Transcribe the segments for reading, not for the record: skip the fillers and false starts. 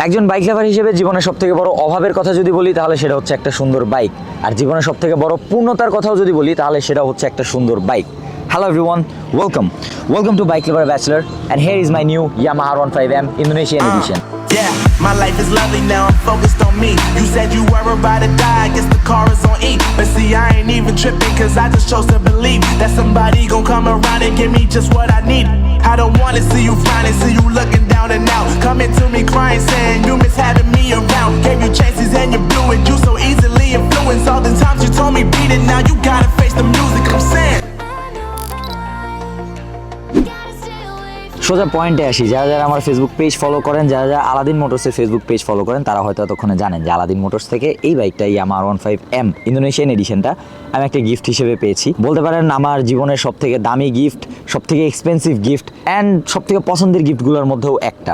একজন বাইক লাভার হিসেবে জীবনের সবথেকে বড় অভাবের কথা যদি বলি তাহলে সেটা হচ্ছে একটা সুন্দর বাইক, আর জীবনের সবথেকে বড় পূর্ণতার কথাও যদি বলি তাহলে সেটা হচ্ছে একটা সুন্দর bike. Hello everyone, welcome to Bike Lover Bachelor, and here is my new Yamaha R15M Indonesian edition. Yeah, my life is lovely now, I'm focused on me. You said you were about to die, I guess the car is on E. But see, I ain't even tripping, cause I just chose to believe that somebody gon' come around and give me just what I need. I don't wanna see you finding, see you looking down and out. Coming to me crying, saying you miss having me around. Gave you chances and you blew it, you so easily influenced. All the times you told me beat it, now you gotta face the music, I'm saying. সোজা পয়েন্টে আসি, যারা যারা আমার Facebook page follow করেন, যারা যারা Aladdin মোটরসের Facebook page follow করেন, তারা হয়তো এতক্ষণে জানেন যে আলাদিন মোটরস থেকে এই বাইকটা Yamaha R15M ইন্দোনেশিয়ান এডিশনটা আমি একটা গিফট হিসেবে পেয়েছি। বলতে পারেন আমার জীবনের সবথেকে দামি গিফট, সবথেকে এক্সপেন্সিভ গিফট অ্যান্ড সবথেকে পছন্দের গিফটগুলোর মধ্যেও একটা।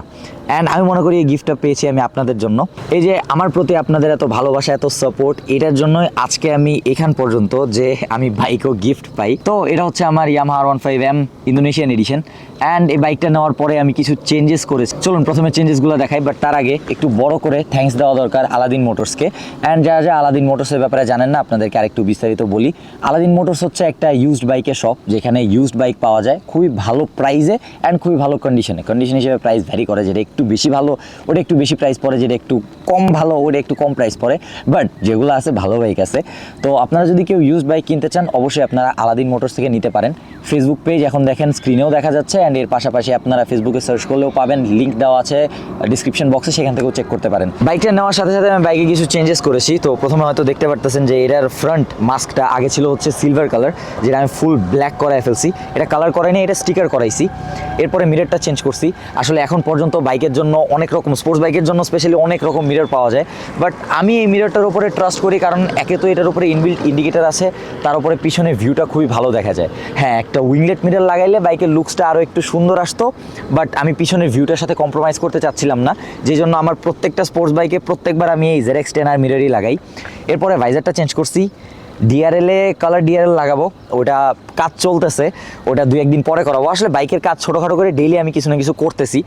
অ্যান্ড আমি মনে করি এই গিফটটা পেয়েছি আমি আপনাদের জন্য। এই যে আমার প্রতি আপনাদের এত ভালোবাসা, এত সাপোর্ট, এটার জন্যই আজকে আমি এখান পর্যন্ত যে আমি বাইকও গিফট পাই। তো এটা হচ্ছে আমার Yamaha R15M Indonesian addition. And এই বাইকটা নেওয়ার পরে আমি কিছু চেঞ্জেস করেছি। চলুন প্রথমে চেঞ্জেসগুলো দেখাই, বাট তার আগে একটু বড় করে থ্যাঙ্কস দেওয়া দরকার আলাদিন মোটরসকে। অ্যান্ড যারা যারা আলাদিন মোটরসের ব্যাপারে জানেন না, আপনাদেরকে আরেকটু বিস্তারিত বলি। আলাদিন মোটরস হচ্ছে একটা ইউজড বাইকের শপ, যেখানে ইউজড বাইক পাওয়া যায় খুবই ভালো প্রাইসে অ্যান্ড খুবই ভালো কন্ডিশনে। কন্ডিশন হিসেবে প্রাইস ভ্যারি করে, যেটা একটু বেশি ভালো ওটা একটু বেশি প্রাইস পড়ে, যেটা একটু কম ভালো ওটা একটু কম প্রাইস পড়ে, বাট যেগুলো আছে ভালো বাইক আছে। তো আপনারা যদি কেউ ইউজড বাইক কিনতে চান অবশ্যই আপনারা আলাদিন মোটরস থেকে নিতে পারেন। ফেসবুক পেজ এখন দেখেন স্ক্রিনেও দেখা যাচ্ছে, অ্যান্ড এর পাশাপাশি আপনারা ফেসবুকে সার্চ করলেও পাবেন, লিঙ্ক দেওয়া আছে ডিসক্রিপশন বক্সে, সেখান থেকেও চেক করতে পারেন। বাইকটা নেওয়ার সাথে সাথে আমি বাইকে কিছু চেঞ্জেস করেছি। তো প্রথমে হয়তো দেখতে পারতেছেন যে এটার ফ্রন্ট মাস্কটা আগে ছিল হচ্ছে সিলভার কালার, যেটা আমি ফুল ব্ল্যাক করায় ফেলছি। এটা কালার করাইনি, এটা স্টিকার করাইছি। এরপরে মিররটা চেঞ্জ করছি। আসলে এখন পর্যন্ত বাইকের জন্য অনেক রকম, স্পোর্টস বাইকের জন্য স্পেশালি অনেক রকম মিরর পাওয়া যায়, বাট আমি এই মিররটার উপরে ট্রাস্ট করি, কারণ একে তো এটার উপরে ইনবিল্ট ইন্ডিকেটার আছে, তার উপরে পিছনে ভিউটা খুবই ভালো দেখা যায়। হ্যাঁ, একটা উইংলেট মিরর লাগাইলে বাইকের লুকসটা আরও একটু সুন্দর আসতো, বাট আমি পিছনের ভিউটার সাথে কম্প্রোমাইজ করতে চাচ্ছিলাম না, যে জন্য আমার প্রত্যেকটা স্পোর্টস বাইকে প্রত্যেকবার আমি এই ZX10R মিররই লাগাই। এরপরে ভাইজারটা চেঞ্জ করছি। ডিআরএলে কালার ডিআরএল লাগাবো, ওটা কাজ চলতেছে, ওটা 2-1 দিন পরে করাবো। আসলে বাইকের কাজ ছোটোখাটো করে ডেইলি আমি কিছু না কিছু করতেছি।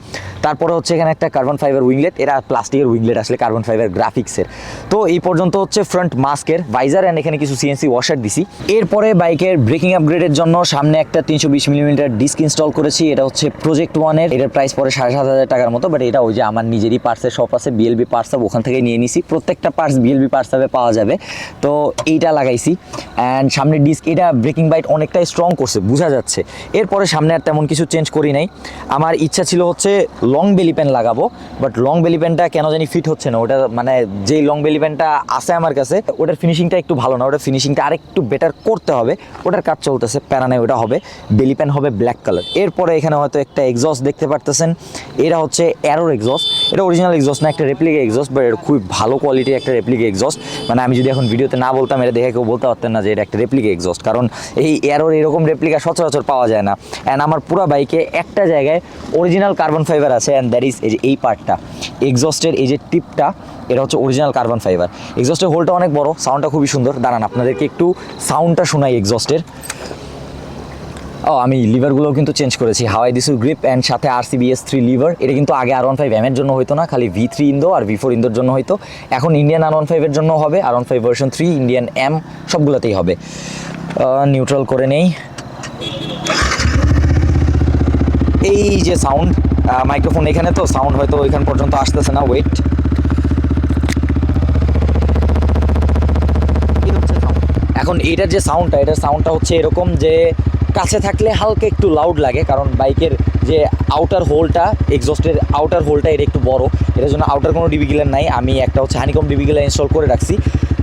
তারপরে হচ্ছে এখানে একটা কার্বন ফাইবার উইংলেট, এরা প্লাস্টিকের উইংলেট, আসলে কার্বন ফাইবার গ্রাফিক্সের। তো এই পর্যন্ত হচ্ছে ফ্রন্ট মাস্কের, ভাইজার অ্যান্ড এখানে কিছু সিএনসি ওয়াশার দিছি। এরপরে বাইকের ব্রেকিং আপগ্রেডের জন্য সামনে একটা 320 মিলিমিটার ডিস্ক ইনস্টল করেছি। এটা হচ্ছে প্রজেক্ট 1-এর, এটার প্রাইস পড়ে 7,500 টাকার মতো, বাট এটা ওই যে আমার নিজেরই পার্টসের শপ আছে বিএলবি পার্টস হাব, ওখান থেকে নিয়ে নিছি। প্রত্যেকটা পার্টস বিএলবি পার্টস হাবে পাওয়া যাবে। তো এইটা লাগাইছি। অ্যান্ড সামনের ডিস্ক, এটা ব্রেকিং বাইট অনেকটাই স্ট্রং করছে, বোঝা যাচ্ছে। এরপরে সামনে আর তেমন কিছু চেঞ্জ করি নাই। আমার ইচ্ছা ছিল হচ্ছে লং বেলি প্যান লাগাবো, বাট লং বেলি প্যানটা কেন জানি ফিট হচ্ছে না। ওটা মানে যেই লং বেলি প্যানটা আছে আমার কাছে, ওটার ফিনিশিংটা একটু ভালো না, ওটার ফিনিশিংটা আরেকটু বেটার করতে হবে। ওটার কাজ চলতেছে, প্যারা নাই, ওটা হবে বেলি প্যান, হবে ব্ল্যাক কালার। এরপরে এখানে হয়তো একটা এক্সস্ট দেখতে পারতেছেন, এটা হচ্ছে অ্যারোর এক্সস্ট। এটা অরিজিনাল এক্সস্ট না, একটা রেপ্লিকা এক্সস্ট, বাট এটা খুবই ভালো কোয়ালিটির একটা রেপ্লিকা এক্সস্ট। মানে আমি যদি এখন ভিডিওতে না বলতাম, এটা দেখে কেউ বলতে পারতেন না যে এটা একটা রেপ্লিকা এক্সস্ট, কারণ এই অ্যারোর এরকম রেপ্লিকা সচরাচর পাওয়া যায় না। অ্যান্ড আমার পুরো বাইকে একটা জায়গায় অরিজিনাল কার্বন ফাইবার আছে, অ্যান্ড দ্যাট ইজ এই যে এই পার্টটা এক্সস্টের এই যে টিপটা, এটা হচ্ছে অরিজিনাল কার্বন ফাইবার। এক্সস্টের হোলটা অনেক বড়, সাউন্ডটা খুবই সুন্দর। দাঁড়ান আপনাদেরকে একটু সাউন্ডটা শোনাই এক্সস্টের। আমি লিভারগুলোও কিন্তু চেঞ্জ করেছি, হাওয়াই দিসু গ্রিপ অ্যান্ড সাথে RCBS3 লিভার। এটা কিন্তু আগে R15M এর জন্য হইতো না, খালি V3 ইন্দো আর V4 ইন্দোর জন্য হইতো। এখন ইন্ডিয়ান R15 এর জন্য হবে, R15 ভার্সন 3, ইন্ডিয়ান M সবগুলোতেই হবে। নিউট্রাল করে নেই। এই যে সাউন্ড, মাইক্রোফোন এখানে, তো সাউন্ড হয়তো ওইখান পর্যন্ত আসতেছে না, ওয়েট। এখন এটার যে সাউন্ডটা, এটার সাউন্ডটা হচ্ছে এরকম যে কাছে থাকলে হালকা একটু লাউড লাগে, কারণ বাইকের যে আউটার হোলটা, এক্সস্টের আউটার হোলটা এটা একটু বড়, এটার জন্য আউটার কোনো ডিবি গিলার নাই। আমি একটা হচ্ছে হানিকম ডিবি গিলার ইনস্টল করে রাখছি,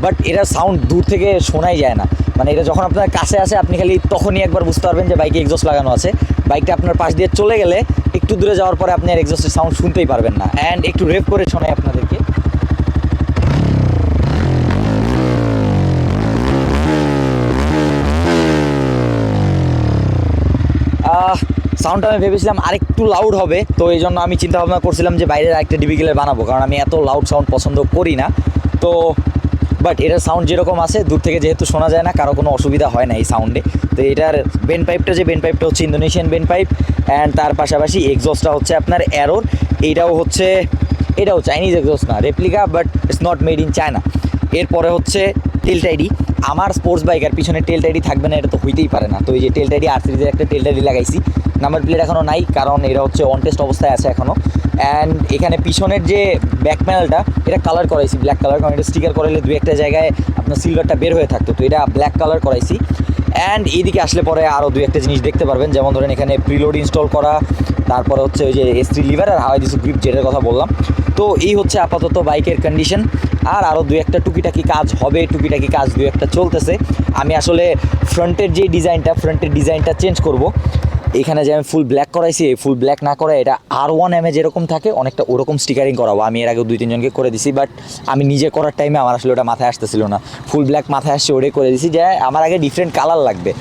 বাট এটার সাউন্ড দূর থেকে শোনাই যায় না। মানে এটা যখন আপনার কাছে আসে, আপনি খালি তখনই একবার বুঝতে পারবেন যে বাইকে এক্সস্ট লাগানো আছে। বাইকটা আপনার পাশ দিয়ে চলে গেলে, একটু দূরে যাওয়ার পরে আপনি আর এক্সস্টের সাউন্ড শুনতেই পারবেন না। অ্যান্ড একটু রেপ করে শোনাই আপনাদেরকে। সাউন্ডটা আমি ভেবেছিলাম আরেকটু লাউড হবে, তো এই জন্য আমি চিন্তা ভাবনা করছিলাম যে বাইরের আরেকটা ডিবি গিলার বানাবো, কারণ আমি এত লাউড সাউন্ড পছন্দ করি না। তো বাট এটার সাউন্ড যেরকম আছে, দূর থেকে যেহেতু শোনা যায় না, কারো কোনো অসুবিধা হয় না এই সাউন্ডে। তো এটার বেন পাইপটা, যে বেন পাইপটা হচ্ছে ইন্দোনেশিয়ান বেন পাইপ, অ্যান্ড তার পাশাপাশি এক্সস্টটা হচ্ছে আপনার অ্যারোর, এইটাও হচ্ছে এটাও চাইনিজ এক্সস্ট না, replica, but it's not made in China. এরপরে হচ্ছে টেল টাইডি। আমার স্পোর্টস বাইকের পিছনে টেল টাইডি থাকবে না, এটা তো হইতেই পারে না। তো এই যে টেল টাইডি আর সিরিজের একটা টেল টাইডি লাগাইছি, নাম্বার প্লেট এখনও নাই, কারণ এটা হচ্ছে অন টেস্ট অবস্থায় আছে এখনও। অ্যান্ড এখানে পিছনের যে ব্যাক প্যানেলটা, এটা কালার করাইছি ব্ল্যাক কালার, কারণ এটা স্টিকার করাইলে দু একটা জায়গায় আপনার সিলভারটা বের হয়ে থাকতো, তো এটা ব্ল্যাক কালার করাইছি। অ্যান্ড এইদিকে আসলে পরে আরও দু একটা জিনিস দেখতে পারবেন, যেমন ধরেন এখানে প্রিলোড ইনস্টল করা, তারপরে হচ্ছে ওই যে S3 লিভার আর হাওয়াই দিসু গ্রিপ, যেটার কথা বললাম। তো এই হচ্ছে আপাতত বাইকের কন্ডিশন। আর আরও দু একটা টুকিটাকি কাজ হবে, টুকিটাকি কাজ দু একটা চলতেছে। আমি আসলে ফ্রন্টের যে ডিজাইনটা, ফ্রন্টের ডিজাইনটা চেঞ্জ করব। এখানে যে আমি ফুল ব্ল্যাক করাইছি, এই ফুল ব্ল্যাক না করে এটা R1M যেরকম থাকে অনেকটা ওরকম স্টিকারিং করাবো। আমি এর আগেও 2-3 জনকে করে দিছি, বাট আমি নিজে করার টাইমে আমার আসলে ওটা মাথায় আসতেছিল না। ফুল ব্ল্যাক মাথায় আসছে, ওটাই করে দিছি। যে আমার আগে ডিফারেন্ট কালার লাগবে,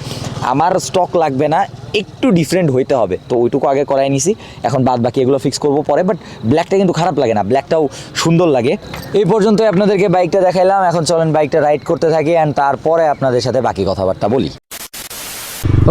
আমার স্টক লাগবে না, একটু ডিফারেন্ট হইতে হবে, তো ওইটুকু আগে করাই নিছি। এখন বাদ বাকি এগুলো ফিক্স করবো পরে, বাট ব্ল্যাকটা কিন্তু খারাপ লাগে না, ব্ল্যাকটাও সুন্দর লাগে। এই পর্যন্তই আপনাদেরকে বাইকটা দেখাইলাম, এখন চলেন বাইকটা রাইড করতে থাকি অ্যান্ড তারপরে আপনাদের সাথে বাকি কথাবার্তা বলি।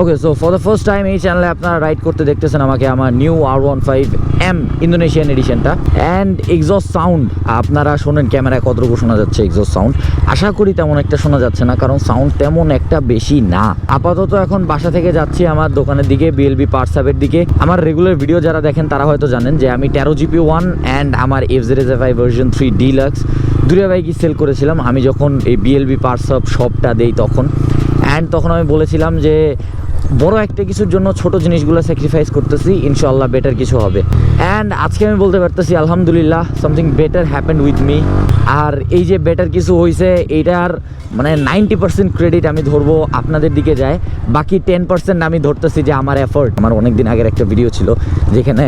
Okay, so for the first time এই চ্যানেলে আপনারা রাইড করতে দেখতেছেন আমাকে, আমার নিউ R15M ইন্দোনেশিয়ান এডিশনটা। অ্যান্ড এক্সস্ট সাউন্ড আপনারা শোনেন ক্যামেরায় কতটুকু শোনা যাচ্ছে এক্সস্ট সাউন্ড, আশা করি তেমন একটা শোনা যাচ্ছে না, কারণ সাউন্ড তেমন একটা বেশি না। আপাতত এখন বাসা থেকে যাচ্ছি আমার দোকানের দিকে, BLB পার্টস হাবের দিকে। আমার রেগুলার ভিডিও যারা দেখেন তারা হয়তো জানেন যে আমি 13 GP1 অ্যান্ড আমার FZSFI ভার্সন 3 ডিলাক্স দুটো বাইকই সেল করেছিলাম আমি যখন এই BLB পার্টস হাব শপটা দেই তখন। অ্যান্ড তখন আমি বলেছিলাম যে বড় একটা কিছুর জন্য ছোট জিনিসগুলো স্যাক্রিফাইস করতেছি, ইনশাআল্লাহ বেটার কিছু হবে। অ্যান্ড আজকে আমি বলতে পারতেছি আলহামদুলিল্লাহ something better happened with me. আর এই যে বেটার কিছু হয়েছে এইটার মানে 90% ক্রেডিট আমি ধরবো আপনাদের দিকে যায়, বাকি 10% আমি ধরতেছি যে আমার এফোর্ট। আমার অনেক দিন আগের একটা ভিডিও ছিল যেখানে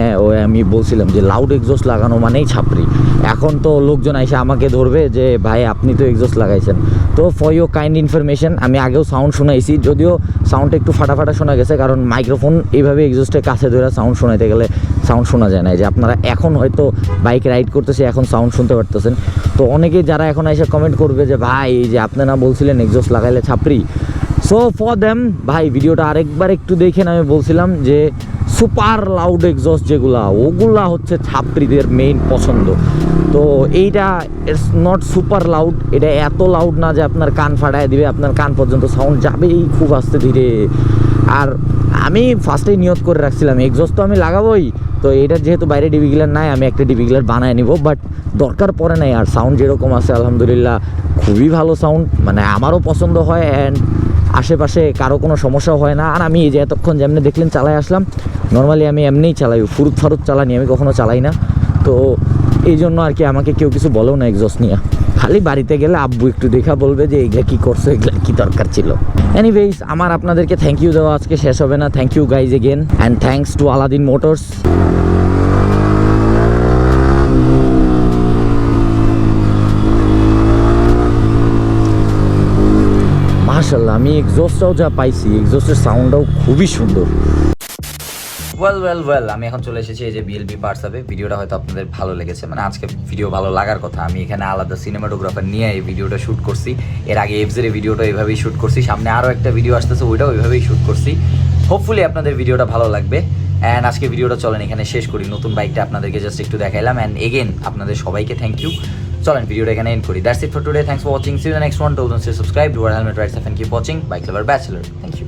আমি বলছিলাম যে লাউড এক্সস্ট লাগানো মানেই ছাপরি। এখন তো লোকজন এসে আমাকে ধরবে যে ভাই আপনি তো এক্সস্ট লাগাইছেন। তো ফর ইউর কাইন্ড ইনফরমেশন, আমি আগেও সাউন্ড শোনাইছি, যদিও সাউন্ডটা একটু ফাটাফাটা শোনা গেছে, কারণ মাইক্রোফোন এইভাবে এক্সস্টের কাছে ধরে সাউন্ড শোনাইতে গেলে সাউন্ড শোনা যায় না। যে আপনারা এখন হয়তো বাইক রাইড করতেছে এখন সাউন্ড শুনতে পারতেছেন, তো অনেকেই যারা এখন এসে কমেন্ট করবে যে ভাই এই যে আপনি না বলছিলেন এক্সস্ট লাগাইলে ছাপরি, সো ফর দেম ভাই ভিডিওটা আরেকবার একটু দেখেন। আমি বলছিলাম যে সুপার লাউড এক্সস্ট যেগুলা ওগুলা হচ্ছে ছাপরিদের মেইন পছন্দ। তো এইটা ইটস নট সুপার লাউড, এটা এত লাউড না যে আপনার কান ফাটায় দিবে, আপনার কান পর্যন্ত সাউন্ড যাবেই খুব আস্তে ধীরে। আর আমি ফার্স্টেই নিয়ত করে রাখছিলাম এক্সস্ট তো আমি লাগাবোই, তো এটার যেহেতু বাইরে ডিবি গিলার নাই আমি একটা ডিবি গিলার বানায় নিব, বাট দরকার পড়ে নাই। আর সাউন্ড যেরকম আছে আলহামদুলিল্লাহ খুবই ভালো সাউন্ড, মানে আমারও পছন্দ হয় অ্যান্ড আশেপাশে কারো কোনো সমস্যাও হয় না। আর আমি এই যে এতক্ষণ যেমনি দেখলেন চালাই আসলাম, নর্মালি আমি এমনিই চালাই, ফুরুত ফারুত চালানি আমি কখনো চালাই না। তো এই জন্য আর কি আমাকে কেউ কিছু বলেও না এক্সস্ট নিয়ে, খালি বাড়িতে গেলে আব্বু একটু দেখা বলবে যে এইগুলা কী করছো, এগুলা কী দরকার ছিল। এনিওয়েজ আমার আপনাদেরকে থ্যাংক ইউ দেওয়া আজকে শেষ হবে না। Thank you guys again and thanks to Aladin Motors. মাশাআল্লাহ আমি এক্সস্টটাও যা পাইছি, এক্সস্টের সাউন্ডটাও খুবই সুন্দর। ওয়েল আমি এখন চলে এসেছি এই যে BLB পার্টস হাবে। ভিডিওটা হয়তো আপনাদের ভালো লেগেছে, মানে আজকে ভিডিও ভালো লাগার কথা। আমি এখানে আলাদা সিনেমাটোগ্রাফার নিয়ে এই ভিডিওটা শ্যুট করছি, এর আগে FZ ভিডিওটা এইভাবেই শ্যুট করছি, সামনে আরও একটা ভিডিও আসতেছে ওইটাও ওইভাবেই শ্যুট করছি। হোপফুলি আপনাদের ভিডিওটা ভালো লাগবে। অ্যান্ড আজকে ভিডিওটা চলেন এখানে শেষ করি, নতুন বাইকটা আপনাদেরকে জাস্ট একটু দেখাইলাম। অ্যান্ড এগেন আপনাদের সবাইকে থ্যাংক ইউ। চলেন ভিডিওটা এখানে এন্ড করি। That's it for today, thanks for watching, see you the next one, till then stay subscribe, do your helmet rides and keep watching, bike lover bachelor. Thank you.